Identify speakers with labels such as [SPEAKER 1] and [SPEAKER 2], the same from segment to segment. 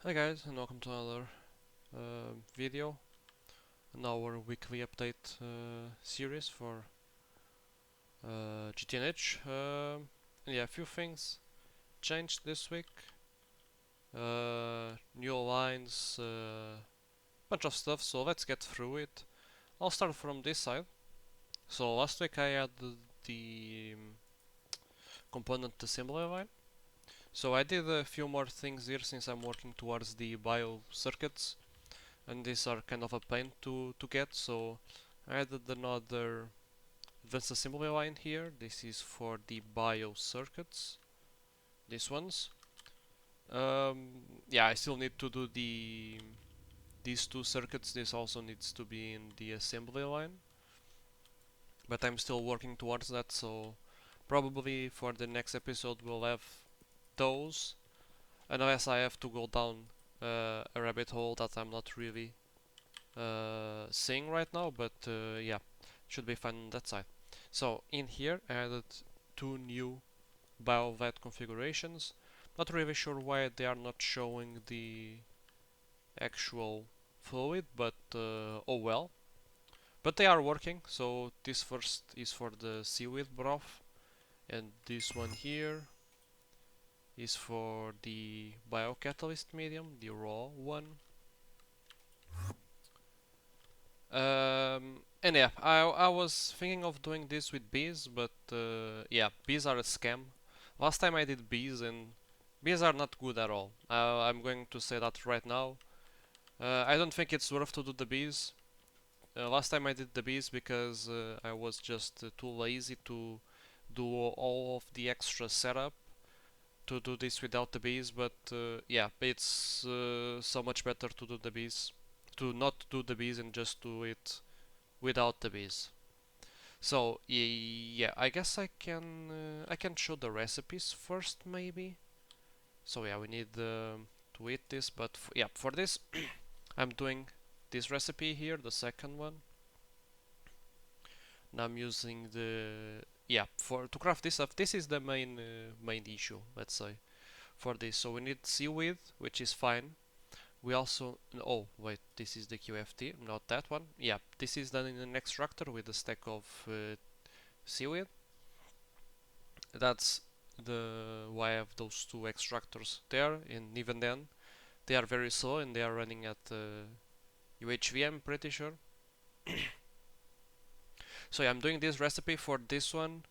[SPEAKER 1] Hi guys, and welcome to another video in our weekly update series for GTNH. And yeah, a few things changed this week. New lines, bunch of stuff, so let's get through it. I'll start from this side. So last week I added the component assembly line. So I did a few more things here since I'm working towards the bio circuits, and these are kind of a pain to get, so I added another advanced assembly line here. This is for the bio circuits, these ones. Yeah, I still need to do these two circuits. This also needs to be in the assembly line, but I'm still working towards that, so probably for the next episode we'll have those, unless I have to go down a rabbit hole that I'm not really seeing right now, but yeah, should be fine on that side. So in here I added two new BioVet configurations. Not really sure why they are not showing the actual fluid, but oh well. But they are working, so this first is for the seaweed broth, and this one here is for the biocatalyst medium, the raw one. And yeah, I was thinking of doing this with bees, but yeah, bees are a scam. Last time I did bees, and bees are not good at all. I'm going to say that right now. I don't think it's worth to do the bees. Last time I did the bees because I was just too lazy to do all of the extra setup to do this without the bees, but yeah, it's so much better to do the bees, to not do the bees and just do it without the bees. So yeah, I guess I can show the recipes first maybe. So yeah, we need to eat this, but yeah, for this I'm doing this recipe here, the second one. And I'm using the yeah for to craft this stuff. This is the main issue, let's say, for this. So we need seaweed, which is fine. We also oh wait, this is the QFT, not that one. Yeah, this is done in an extractor with a stack of seaweed. That's the why I have those two extractors there, and even then they are very slow and they are running at UHV, I'm pretty sure. So yeah, I'm doing this recipe for this one.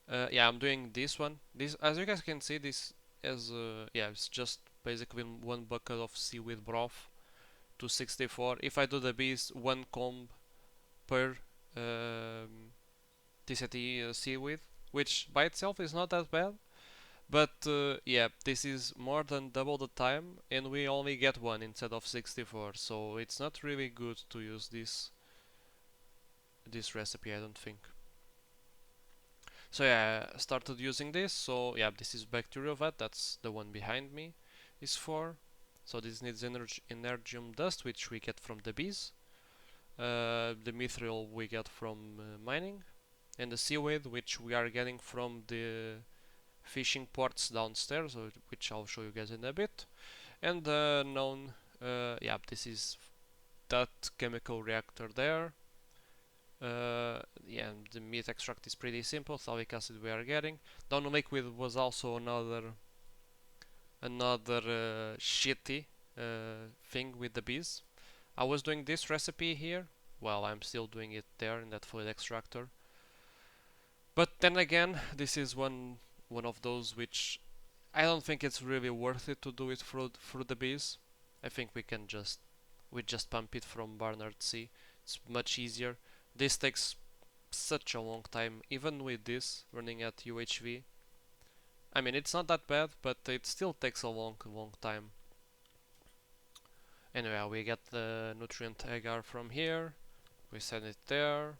[SPEAKER 1] Yeah, I'm doing this one. This, as you guys can see, this is yeah, it's just basically one bucket of seaweed broth to 64. If I do the bees, one comb per TCT seaweed, which by itself is not that bad. But yeah, this is more than double the time, and we only get one instead of 64. So it's not really good to use this recipe, I don't think. So yeah, I started using this. So yeah, this is bacterial vat. That's the one behind me is for. So this needs energium dust, which we get from the bees. The mithril we get from mining, and the seaweed, which we are getting from the fishing ports downstairs, which I'll show you guys in a bit. And the known, yeah, this is that chemical reactor there. Yeah, the meat extract is pretty simple. Salicylic acid we are getting. Down liquid was also another shitty thing with the bees. I was doing this recipe here. Well, I'm still doing it there in that fluid extractor. But then again, this is one of those which I don't think it's really worth it to do it through the bees. I think we just pump it from Barnard Sea. It's much easier. This takes such a long time, even with this running at UHV. I mean, it's not that bad, but it still takes a long time. Anyway, we get the nutrient agar from here. We send it there.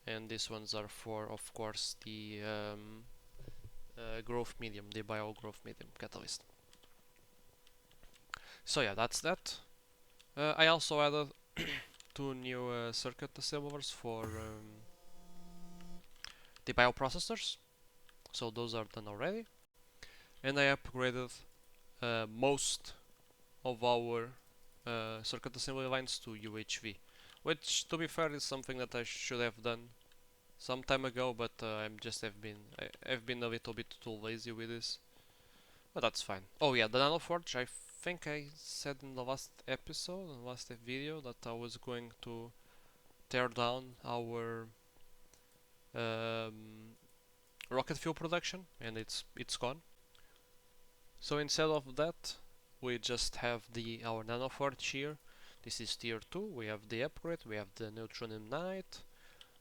[SPEAKER 1] And these ones are for, of course, the growth medium, the bio growth medium catalyst. So yeah, that's that. I also added two new circuit assemblers for the bioprocessors. So those are done already. And I upgraded most, of our circuit assembly lines to UHV, which, to be fair, is something that I should have done some time ago, but I've been a little bit too lazy with this. But that's fine. Oh yeah, the nanoforge. I think I said in the last episode, in the last video, that I was going to tear down our um, rocket fuel production, and it's gone. So instead of that, we just have our nanoforge here. This is tier 2. We have the upgrade. We have the neutronium nanite.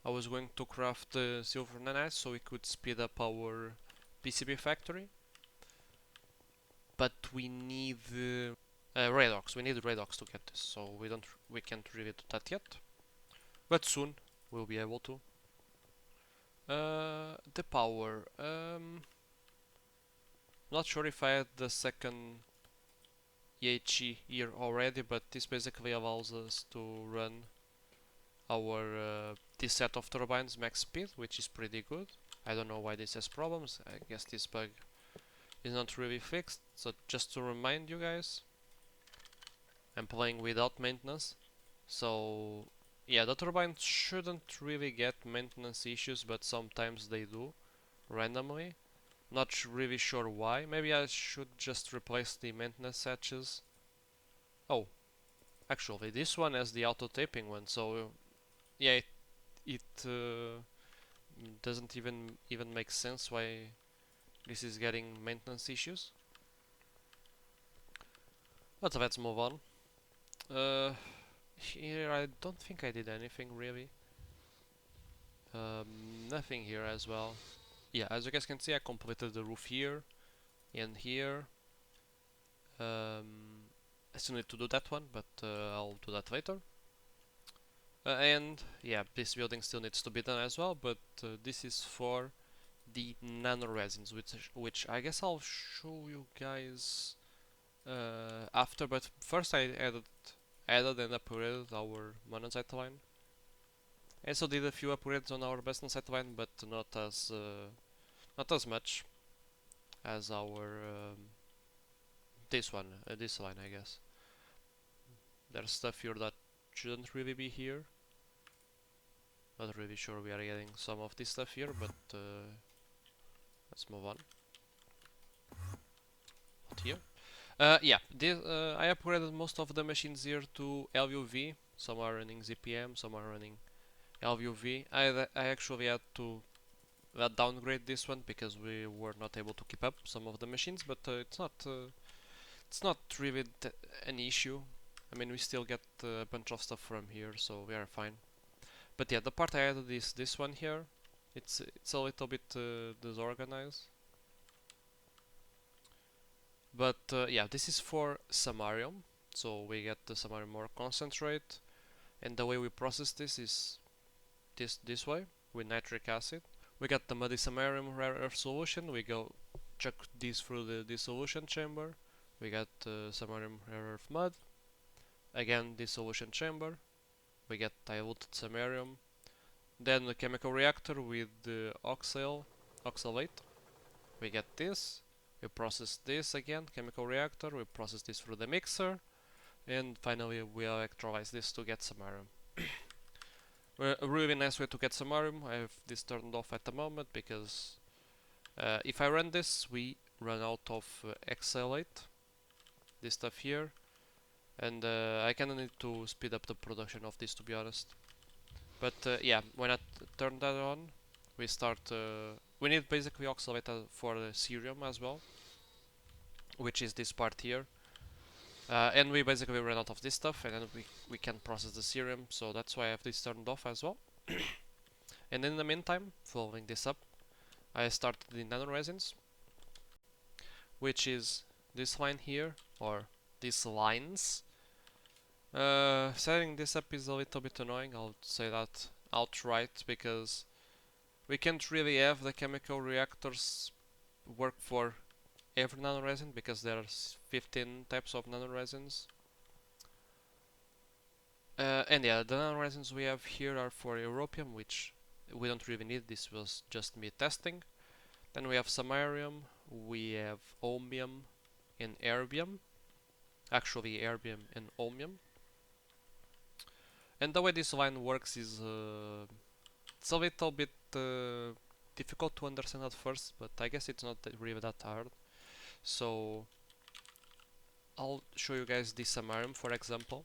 [SPEAKER 1] I was going to craft the silver nanite so we could speed up our PCB factory, but we need redox. We need redox to get this, so we can't really do that yet. But soon we'll be able to. The power. Not sure if I had the second EHE here already, but this basically allows us to run our this set of turbines max speed, which is pretty good. I don't know why this has problems. I guess this bug is not really fixed. So just to remind you guys, I'm playing without maintenance. So yeah, the turbines shouldn't really get maintenance issues, but sometimes they do, randomly. Not really sure why. Maybe I should just replace the maintenance hatches. Oh, actually, this one has the auto taping one, so yeah, it doesn't even make sense why this is getting maintenance issues. But let's move on. Here I don't think I did anything really. Nothing here as well. Yeah, as you guys can see, I completed the roof here and here. I still need to do that one, but I'll do that later. And yeah, this building still needs to be done as well, but this is for the nano resins, which I guess I'll show you guys after. But first, I added and upgraded our monazite line. I also did a few upgrades on our basalt line, but not as much as our this line, I guess. There's stuff here that shouldn't really be here. Not really sure we are getting some of this stuff here, but let's move on. Not here. Yeah, I upgraded most of the machines here to LUV. Some are running ZPM, some are running LUV. I actually had to downgrade this one because we were not able to keep up some of the machines, but it's not really an issue. I mean, we still get a bunch of stuff from here, so we are fine. But yeah, the part I added is this one here. It's a little bit disorganized. But yeah, this is for samarium. So we get the samarium ore concentrate, and the way we process this is this way with nitric acid. We got the muddy samarium rare earth solution. We go chuck this through the dissolution chamber. We got samarium rare earth mud. Again, dissolution chamber. We get diluted samarium. Then the chemical reactor with the oxalate. We get this. We process this again, chemical reactor. We process this through the mixer. And finally we electrolyze this to get samarium. A really nice way to get samarium. I have this turned off at the moment because if I run this, we run out of oxalate, this stuff here, and I kinda need to speed up the production of this, to be honest. But yeah, when I turn that on, we start. We need basically oxalate for the cerium as well, which is this part here. And we basically ran out of this stuff, and then we can process the cerium, so that's why I have this turned off as well. And in the meantime, following this up, I started the nanoresins, which is this line here, or these lines. Setting this up is a little bit annoying, I'll say that outright, because we can't really have the chemical reactors work for every nanoresin, because there's 15 types of nanoresins. And yeah, the nanoresins we have here are for europium, which we don't really need, this was just me testing. Then we have samarium, we have ohmium and erbium. actually erbium and holmium. And the way this line works is it's a little bit difficult to understand at first, but I guess it's not really that hard. So I'll show you guys the samarium, for example.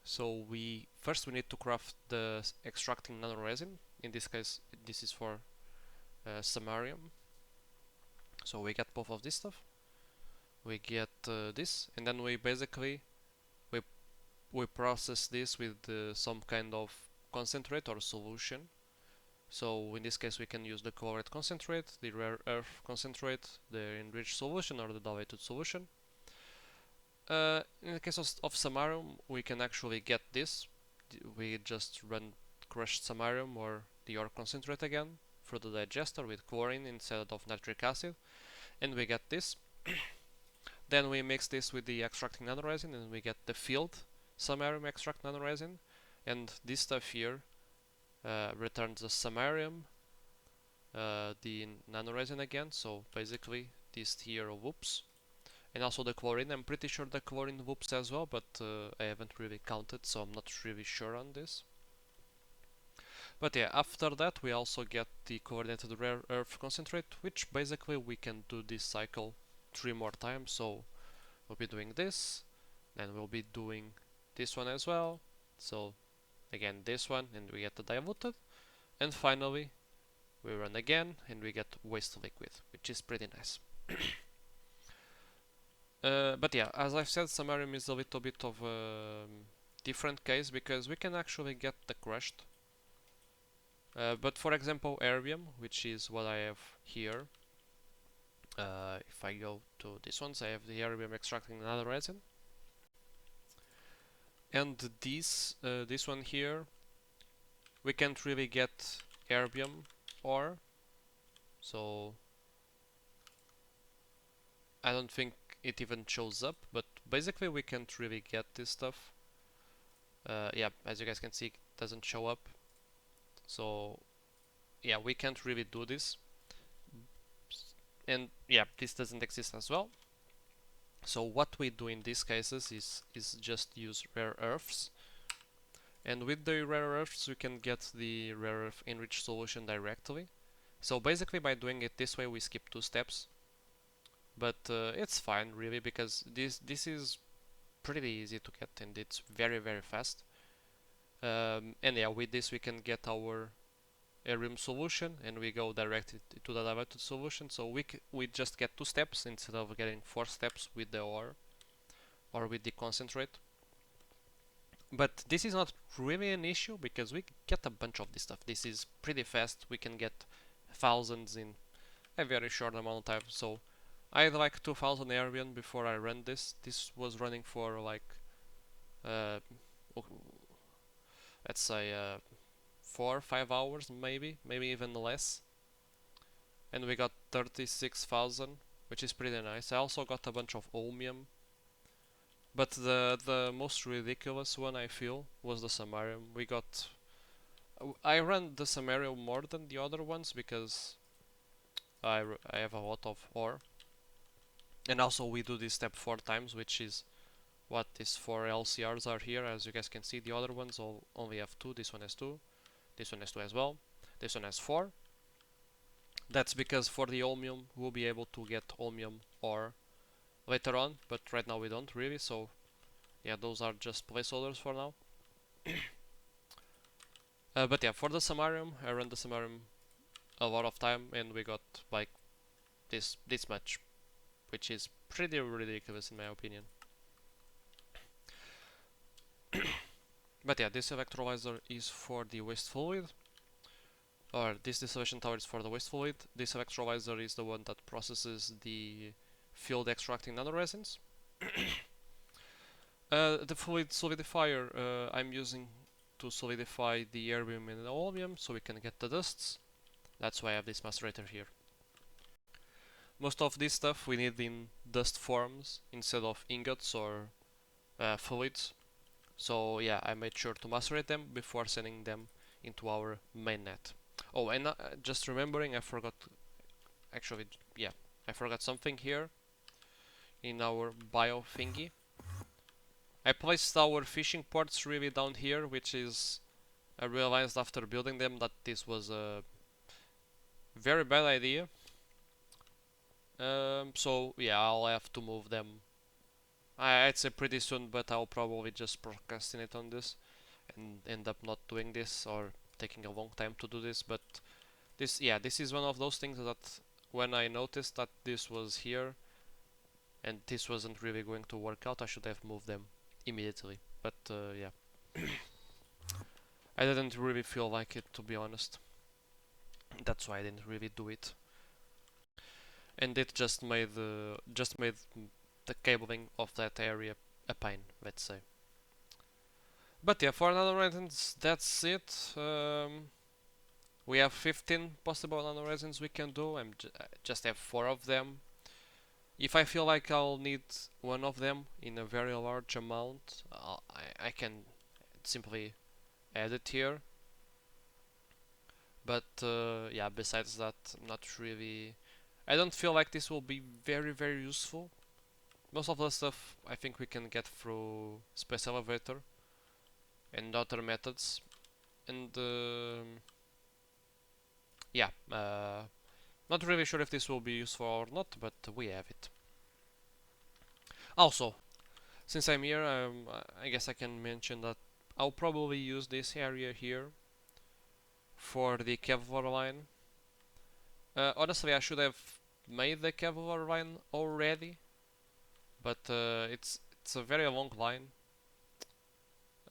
[SPEAKER 1] So we need to craft the extracting nanoresin. In this case, this is for samarium. So we get both of this stuff. We get this, and then we basically we process this with some kind of concentrate or solution. So in this case we can use the chloride concentrate, the rare earth concentrate, the enriched solution or the diluted solution. In the case of samarium, we can actually get this. We just run crushed samarium or the ore concentrate again through the digester with chlorine instead of nitric acid, and we get this. Then we mix this with the extracting nanoresin and we get the filled samarium extract nanoresin, and this stuff here returns the samarium, the nanoresin again, so basically this here whoops, and also the chlorine. I'm pretty sure the chlorine whoops as well, but I haven't really counted, so I'm not really sure on this. But yeah, after that we also get the coordinated rare earth concentrate, which basically we can do this cycle 3 more times. So we'll be doing this, then we'll be doing this one as well. So again this one, and we get the diluted, and finally we run again and we get waste liquid, which is pretty nice. But yeah, as I've said, samarium is a little bit of a different case because we can actually get the crushed. But for example, erbium, which is what I have here, if I go to this one, I have the erbium extracting another resin, and this one here, we can't really get erbium ore, so I don't think it even shows up. But basically, we can't really get this stuff. Yeah, as you guys can see, it doesn't show up. So yeah, we can't really do this, and yeah, this doesn't exist as well. So what we do in these cases is just use rare earths, and with the rare earths we can get the rare earth enriched solution directly. So basically by doing it this way we skip 2 steps, but it's fine really, because this is pretty easy to get and it's very fast. And yeah, with this we can get our erbium solution and we go directly to the diluted solution. So we just get 2 steps instead of getting 4 steps with the ore or with the concentrate. But this is not really an issue because we get a bunch of this stuff. This is pretty fast. We can get thousands in a very short amount of time. So I had like 2000 erbium before I ran this. This was running for like uh, let's say 4 or 5 hours, maybe even less, and we got 36,000, which is pretty nice. I also got a bunch of holmium, but the most ridiculous one I feel was the samarium. I ran the samarium more than the other ones because I have a lot of ore, and also we do this step 4 times, which is what these 4 LCRs are here. As you guys can see, the other ones only have 2. This one has 2. This one has 2 as well. This one has 4. That's because for the holmium we'll be able to get holmium ore later on, but right now we don't really, so yeah, those are just placeholders for now. But yeah, for the samarium, I ran the samarium a lot of time and we got like this much, which is pretty ridiculous in my opinion. But yeah, this electrolyzer is for the waste fluid, or this distillation tower is for the waste fluid. This electrolyzer is the one that processes the field extracting nanoresins. The fluid solidifier I'm using to solidify the erbium and the holmium so we can get the dusts. That's why I have this macerator here. Most of this stuff we need in dust forms instead of ingots or fluids. So yeah, I made sure to macerate them before sending them into our mainnet. Oh, and just remembering, I forgot. Actually, yeah, I forgot something here. in our bio thingy. I placed our fishing ports really down here, which is, I realized after building them that this was a very bad idea. So yeah, I'll have to move them. I'd say pretty soon, but I'll probably just procrastinate on this and end up not doing this or taking a long time to do this. But this is one of those things that when I noticed that this was here and this wasn't really going to work out, I should have moved them immediately. But yeah, I didn't really feel like it, to be honest. That's why I didn't really do it. And it just made the cabling of that area a pain, let's say. But yeah, for nanoresins, that's it. We have 15 possible nanoresins we can do. I just have 4 of them. If I feel like I'll need one of them in a very large amount, I can simply add it here. But yeah, besides that, not really. I don't feel like this will be very useful. Most of the stuff I think we can get through Space Elevator and other methods. And yeah, not really sure if this will be useful or not, but we have it. Also, since I'm here, I guess I can mention that I'll probably use this area here for the Kevlar line. Honestly, I should have made the Kevlar line already, but it's a very long line,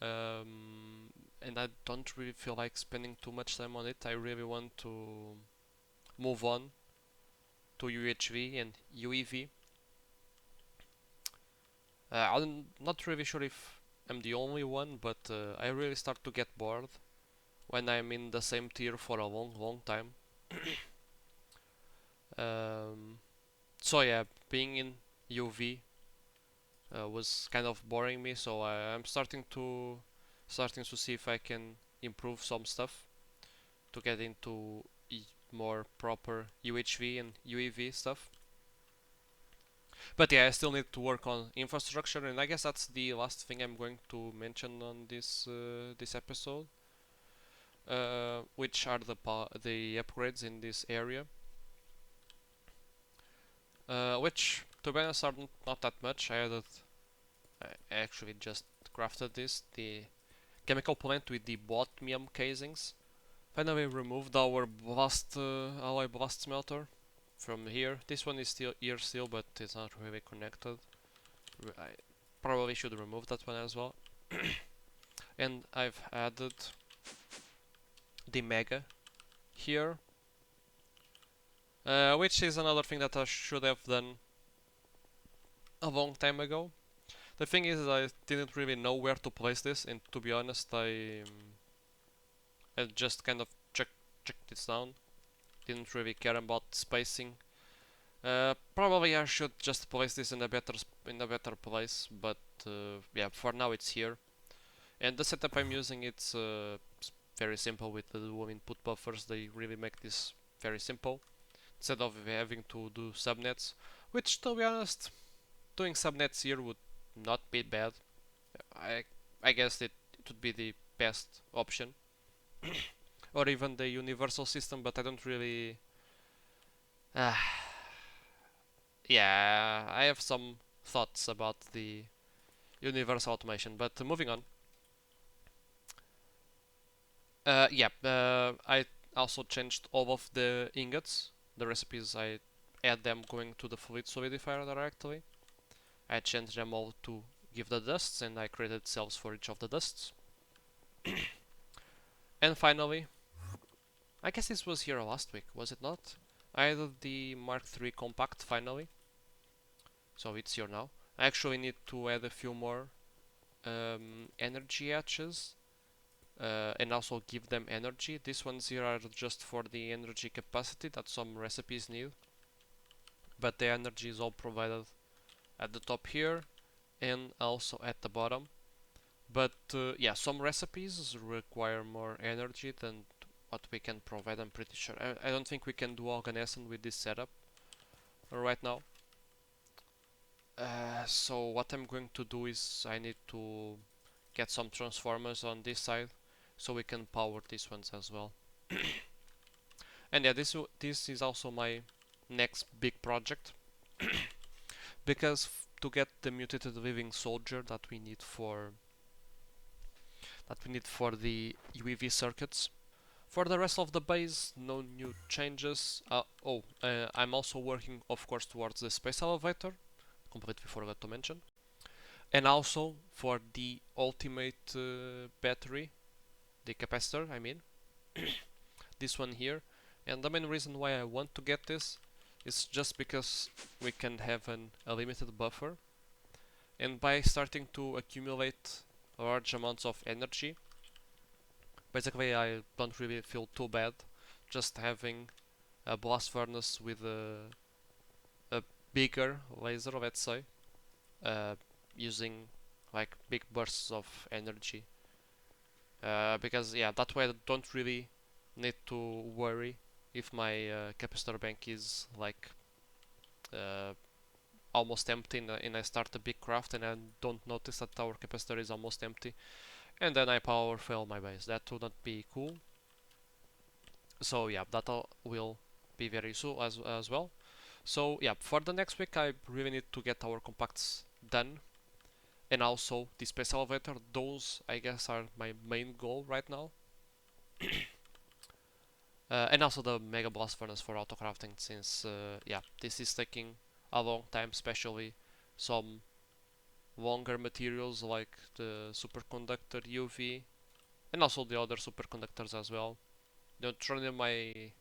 [SPEAKER 1] and I don't really feel like spending too much time on it. I really want to move on to UHV and UEV. I'm not really sure if I'm the only one, but I really start to get bored when I'm in the same tier for a long time. Um, so yeah, being in UV was kind of boring me, so I'm starting to see if I can improve some stuff to get into more proper UHV and UEV stuff. But yeah, I still need to work on infrastructure, and I guess that's the last thing I'm going to mention on this episode, which are the upgrades in this area, which to be honest are not that much. I actually just crafted the chemical plant with the botmium casings. Finally removed our blast alloy blast smelter from here. This one is still here still, but it's not really connected. I probably should remove that one as well. And I've added the mega here, which is another thing that I should have done a long time ago. The thing is, I didn't really know where to place this, and to be honest, I just kind of checked this down. Didn't really care about spacing. Probably I should just place this in a better place, but yeah, for now it's here. And the setup I'm using, it's very simple with the dual input buffers. They really make this very simple instead of having to do subnets, which to be honest, doing subnets here would not be bad. I I guess it would be the best option, or even the universal system, but I don't really. Uh, yeah, I have some thoughts about the universal automation, but moving on. Yeah, I also changed all of the ingots. The recipes I add them going to the fluid solidifier directly. I changed them all to give the dusts, and I created cells for each of the dusts. And finally, I guess this was here last week, was it not? I added the Mark III compact finally, so it's here now. I actually need to add a few more energy hatches and also give them energy. These ones here are just for the energy capacity that some recipes need, but the energy is all provided at the top here and also at the bottom. But yeah, some recipes require more energy than what we can provide, I'm pretty sure. I don't think we can do organescent with this setup right now. So what I'm going to do is I need to get some transformers on this side so we can power these ones as well. And yeah, this is also my next big project because to get the mutated living soldier that we need for the UEV circuits. For the rest of the base, no new changes. I'm also working, of course, towards the space elevator. Completely forgot to mention. And also for the ultimate battery, the capacitor, I mean, this one here. And the main reason why I want to get this is just because we can have a limited buffer, and by starting to accumulate large amounts of energy, basically I don't really feel too bad just having a blast furnace with a bigger laser, let's say, uh, using like big bursts of energy. Because yeah, that way I don't really need to worry if my capacitor bank is like uh, almost empty and I start a big craft and I don't notice that our capacitor is almost empty and then I power fail my base. That would not be cool. So yeah, that will be very useful as well. So yeah, for the next week I really need to get our compacts done and also the space elevator. Those I guess are my main goal right now. And also the mega blast furnace for auto crafting, since yeah, this is taking a long time, especially some longer materials like the superconductor UV and also the other superconductors as well. The neutronium, I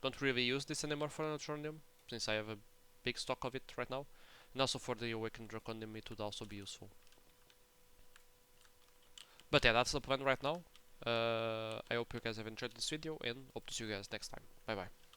[SPEAKER 1] don't really use this anymore for neutronium since I have a big stock of it right now, and also for the awakened draconium it would also be useful. But yeah, that's the plan right now. I hope you guys have enjoyed this video and hope to see you guys next time. Bye bye.